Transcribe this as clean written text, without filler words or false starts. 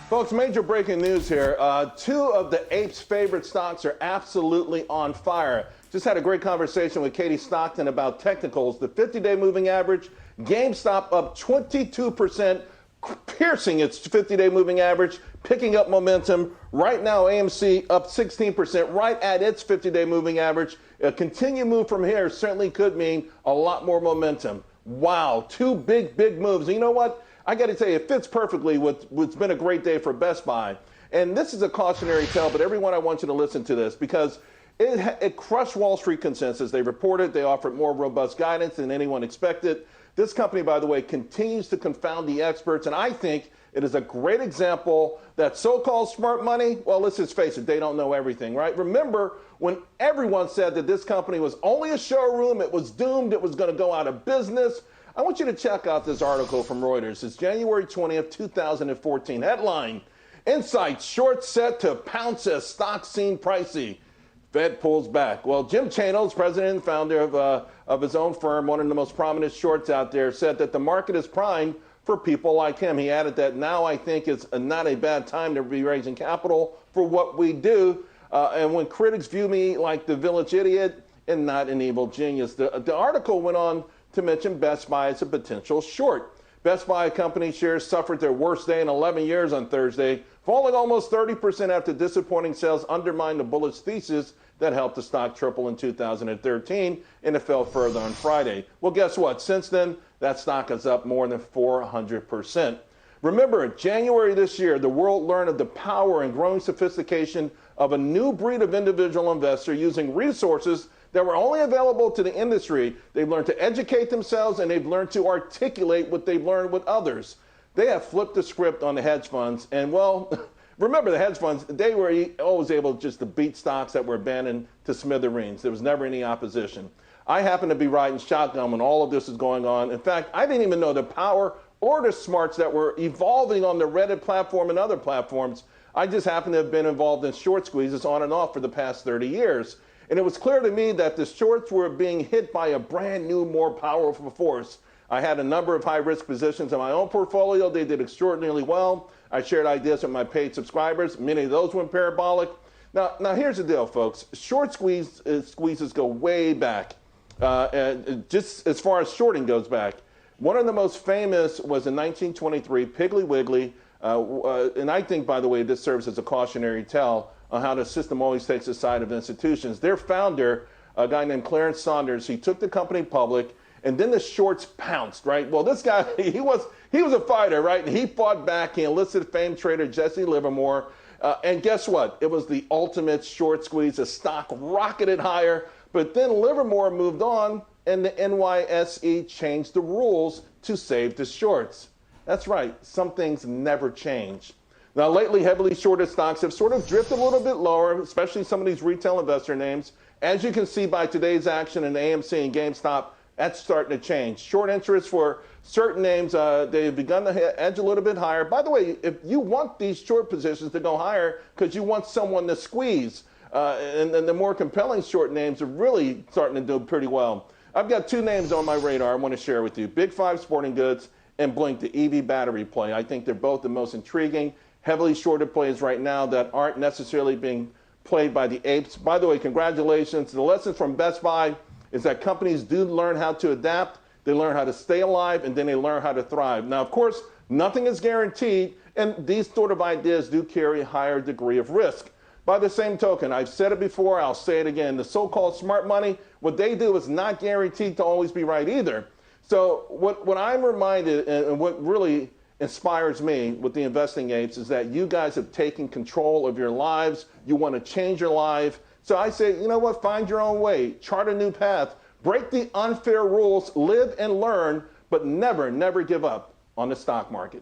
Folks, major breaking news here. Two of the apes' favorite stocks are absolutely on fire. Just had a great conversation with Katie Stockton about technicals. The 50-day moving average, GameStop up 22%, piercing its 50-day moving average, picking up momentum. Right now, AMC up 16%, right at its 50-day moving average. A continued move from here certainly could mean a lot more momentum. Wow, two big moves. And you know what? I got to tell you, it fits perfectly with what's been a great day for Best Buy. And this is a cautionary tale, but everyone, I want you to listen to this because it crushed Wall Street consensus. They reported they offered more robust guidance than anyone expected. This company, by the way, continues to confound the experts, and I think it is a great example that so-called smart money, well, let's just face it, they don't know everything, right? Remember when everyone said that this company was only a showroom, it was doomed, it was going to go out of business? I want you to check out this article from Reuters. It's January 20th, 2014. Headline, Insights, short set to pounce as stock seem pricey. Fed pulls back. Well, Jim Chanos, president and founder of his own firm, one of the most prominent shorts out there, said that the market is primed for people like him. He added that now I think it's not a bad time to be raising capital for what we do. And when critics view me like the village idiot and not an evil genius. The article went on to mention Best Buy as a potential short. Best Buy company shares suffered their worst day in 11 years on Thursday, falling almost 30% after disappointing sales undermined the bullish thesis that helped the stock triple in 2013, and it fell further on Friday. Well, guess what? Since then, that stock is up more than 400%. Remember, in January this year, the world learned of the power and growing sophistication of a new breed of individual investor using resources that were only available to the industry. They've learned to educate themselves, and they've learned to articulate what they've learned with others. They have flipped the script on the hedge funds, and well, remember the hedge funds, they were always able just to beat stocks that were abandoned to smithereens. There was never any opposition. I happen to be riding shotgun when all of this is going on. In fact, I didn't even know the power or the smarts that were evolving on the Reddit platform and other platforms. I just happen to have been involved in short squeezes on and off for the past 30 years. And it was clear to me that the shorts were being hit by a brand new, more powerful force. I had a number of high-risk positions in my own portfolio. They did extraordinarily well. I shared ideas with my paid subscribers. Many of those went parabolic. Now here's the deal, folks. Short squeezes go way back, and just as far as shorting goes back. One of the most famous was in 1923, Piggly Wiggly. And I think, by the way, this serves as a cautionary tale on how the system always takes the side of institutions. Their founder, a guy named Clarence Saunders, he took the company public, and then the shorts pounced, right? Well, this guy, he was a fighter, right? And he fought back. He enlisted famed trader Jesse Livermore. And guess what? It was the ultimate short squeeze. The stock rocketed higher. But then Livermore moved on, and the NYSE changed the rules to save the shorts. That's right. Some things never change. Now, lately, heavily shorted stocks have sort of drifted a little bit lower, especially some of these retail investor names. As you can see by today's action in AMC and GameStop, that's starting to change. Short interest for certain names, they've begun to edge a little bit higher. By the way, if you want these short positions to go higher because you want someone to squeeze, and the more compelling short names are really starting to do pretty well. I've got two names on my radar I want to share with you. Big Five Sporting Goods and Blink, the EV battery play. I think they're both the most intriguing, heavily shorted plays right now that aren't necessarily being played by the apes. By the way, congratulations. The lesson from Best Buy is that companies do learn how to adapt, they learn how to stay alive, and then they learn how to thrive. Now, of course, nothing is guaranteed, and these sort of ideas do carry a higher degree of risk. By the same token, I've said it before, I'll say it again, the so-called smart money, what they do is not guaranteed to always be right either. So what I'm reminded, and what really inspires me with the Investing Apes, is that you guys have taken control of your lives. You want to change your life. So I say, you know what, find your own way, chart a new path, break the unfair rules, live and learn, but never give up on the stock market.